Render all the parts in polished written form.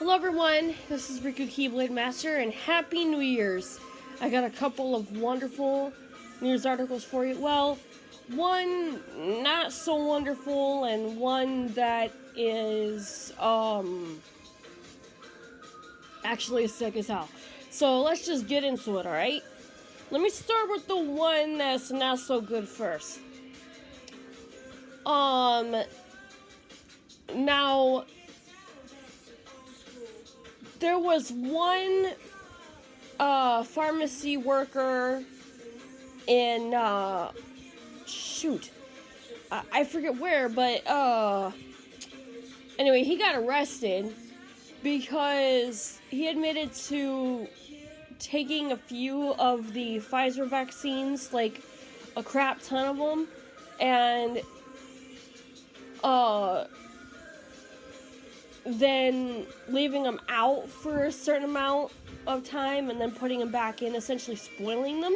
Hello everyone, this is Riku Keyblade Master, and Happy New Year's! I got a couple of wonderful New Year's articles for you. Well, one not so wonderful, and one that is, actually sick as hell. So let's just get into it, alright? Let me start with the one that's not so good first. Now, there was one pharmacy worker in I forget where, but anyway, he got arrested because he admitted to taking a few of the Pfizer vaccines, like a crap ton of them, and then leaving them out for a certain amount of time and then putting them back in, essentially spoiling them.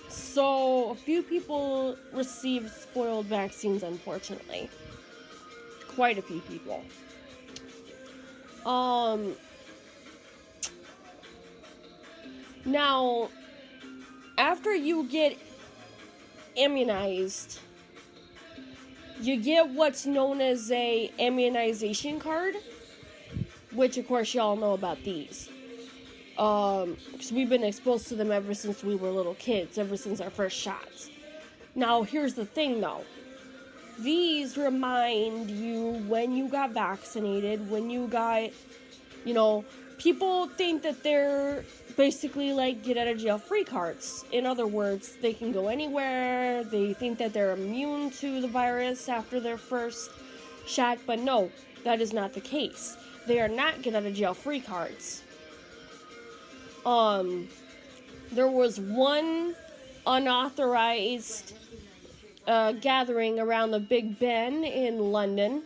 So a few people received spoiled vaccines, unfortunately. Quite a few people. Now, after you get immunized, you get what's known as a immunization card, which of course y'all know about these. Because we've been exposed to them ever since we were little kids, ever since our first shots. Now, here's the thing though. These remind you when you got vaccinated, when you got, people think that they're basically like get out of jail free cards. In other words, they can go anywhere. They think that they're immune to the virus after their first shot, but no, that is not the case. They are not get out of jail free cards. There was one unauthorized gathering around the Big Ben in London.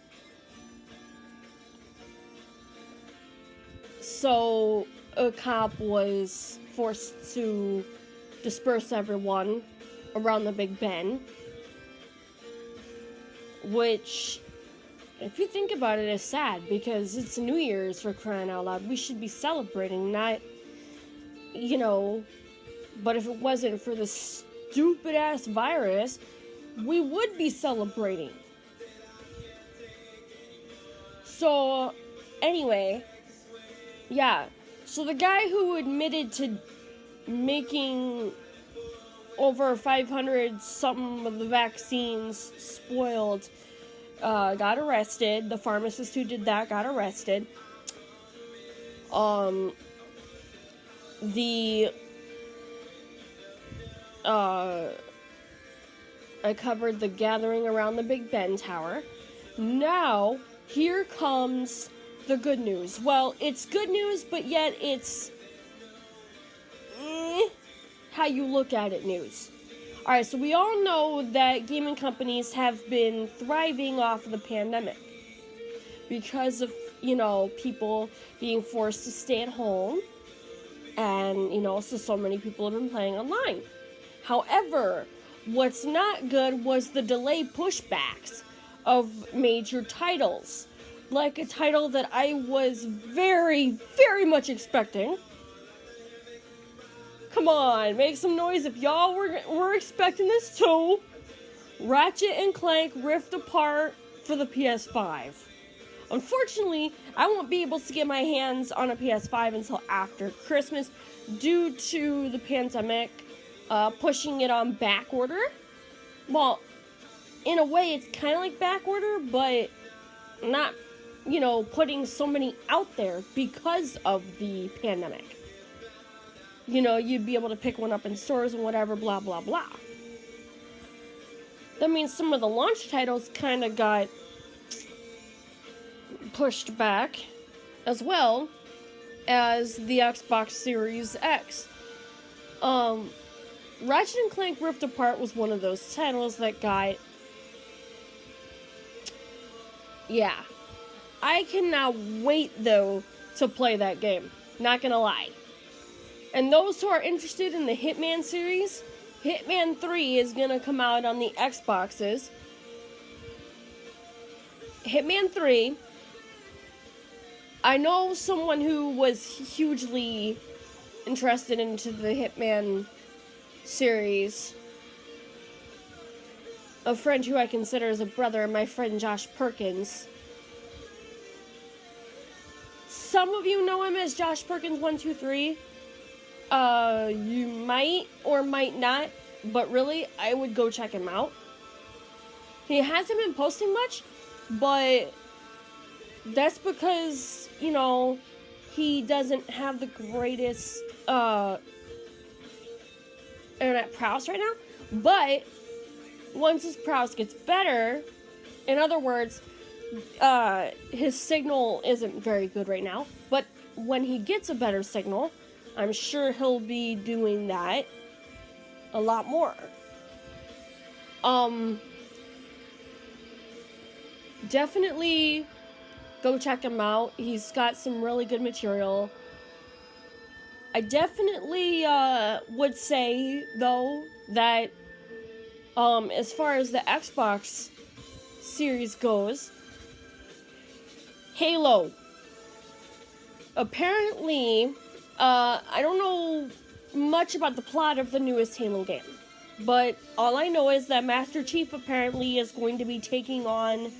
So a cop was forced to disperse everyone around the Big Ben, which, if you think about it, is sad because it's New Year's, for crying out loud. We should be celebrating, not, but if it wasn't for this stupid ass virus, we would be celebrating. So, anyway, yeah. So the guy who admitted to making over 500 something of the vaccines spoiled got arrested. The pharmacist who did that got arrested. I covered the gathering around the Big Ben Tower. Now, here comes the good news. Well, it's good news, but yet it's how you look at it news. Alright, so we all know that gaming companies have been thriving off of the pandemic because of, people being forced to stay at home, and, so many people have been playing online. However, what's not good was the delay pushbacks of major titles. Like a title that I was very, very much expecting. Come on, make some noise if y'all were expecting this too. Ratchet and Clank Rift Apart for the PS5. Unfortunately, I won't be able to get my hands on a PS5 until after Christmas due to the pandemic pushing it on back order. Well, in a way, it's kind of like back order, but not, putting so many out there because of the pandemic. You'd be able to pick one up in stores and whatever, blah, blah, blah. That means some of the launch titles kind of got pushed back, as well as the Xbox Series X. Ratchet and Clank Rift Apart was one of those titles that got... Yeah. I cannot wait, though, to play that game. Not gonna lie. And those who are interested in the Hitman series, Hitman 3 is gonna come out on the Xboxes. Hitman 3 I know someone who was hugely interested into the Hitman series. A friend who I consider as a brother, my friend Josh Perkins. Some of you know him as Josh Perkins 123. You might or might not, but really, I would go check him out. He hasn't been posting much, but that's because, you know, he doesn't have the greatest internet prowess right now. But once his prowess gets better, in other words, his signal isn't very good right now, but when he gets a better signal, I'm sure he'll be doing that a lot more. Definitely go check him out. He's got some really good material. I definitely would say, though, that as far as the Xbox series goes, Halo. Apparently, I don't know much about the plot of the newest Halo game, but all I know is that Master Chief apparently is going to be taking on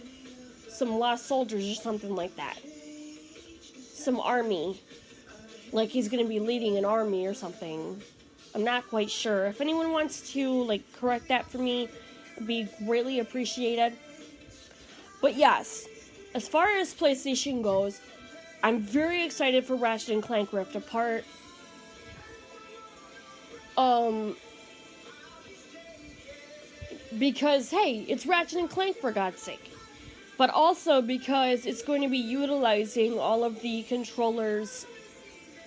some lost soldiers or something like that. Some army. Like he's going to be leading an army or something. I'm not quite sure. If anyone wants to, like, correct that for me, it'd be greatly appreciated. But yes, as far as PlayStation goes, I'm very excited for Ratchet & Clank Rift Apart. Because, hey, it's Ratchet & Clank for God's sake. But also because it's going to be utilizing all of the controller's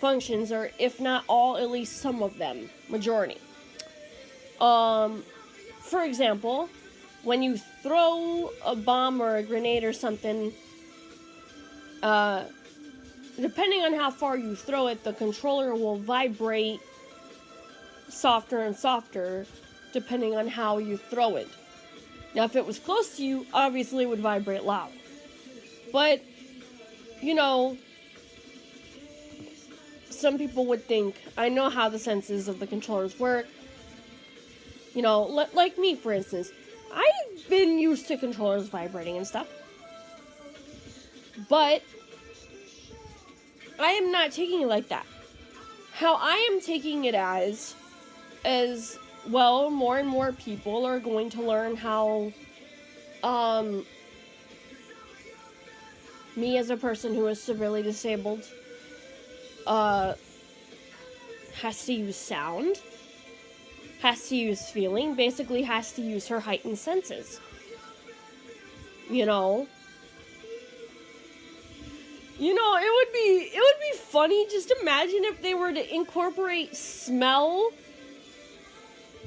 functions, or if not all, at least some of them, majority. For example, when you throw a bomb or a grenade or something, depending on how far you throw it, the controller will vibrate softer and softer depending on how you throw it. Now, if it was close to you, obviously it would vibrate loud. But, you know, some people would think, I know how the senses of the controllers work. You know, like me, for instance. I've been used to controllers vibrating and stuff. But I am not taking it like that. How I am taking it as well, more and more people are going to learn how, me as a person who is severely disabled, has to use sound, has to use feeling, basically has to use her heightened senses. You know, it would be funny. Just imagine if they were to incorporate smell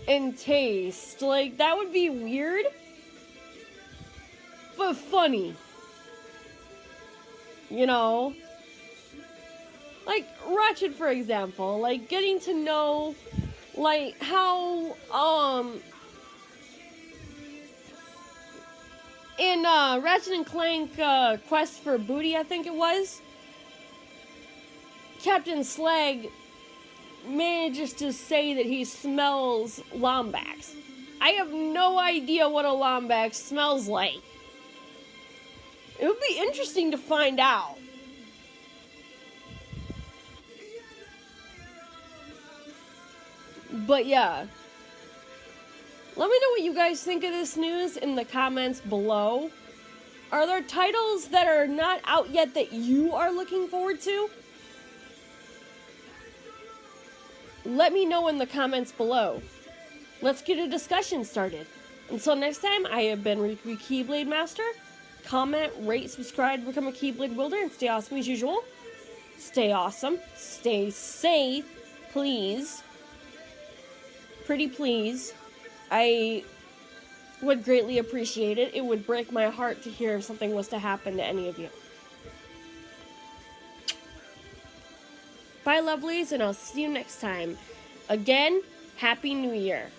and taste. Like, that would be weird, but funny. You know? Like, Ratchet, for example. Like, getting to know, like, how, in, Ratchet & Clank, Quest for Booty, I think it was, Captain Slag manages to say that he smells Lombax. I have no idea what a Lombax smells like. It would be interesting to find out. But yeah. Let me know what you guys think of this news in the comments below. Are there titles that are not out yet that you are looking forward to? Let me know in the comments below. Let's get a discussion started. Until next time, I have been Riku Keyblade Master. Comment, rate, subscribe to become a Keyblade wielder, and stay awesome as usual. Stay awesome. Stay safe. Please. Pretty please. I would greatly appreciate it. It would break my heart to hear if something was to happen to any of you. Bye, lovelies, and I'll see you next time. Again, Happy New Year.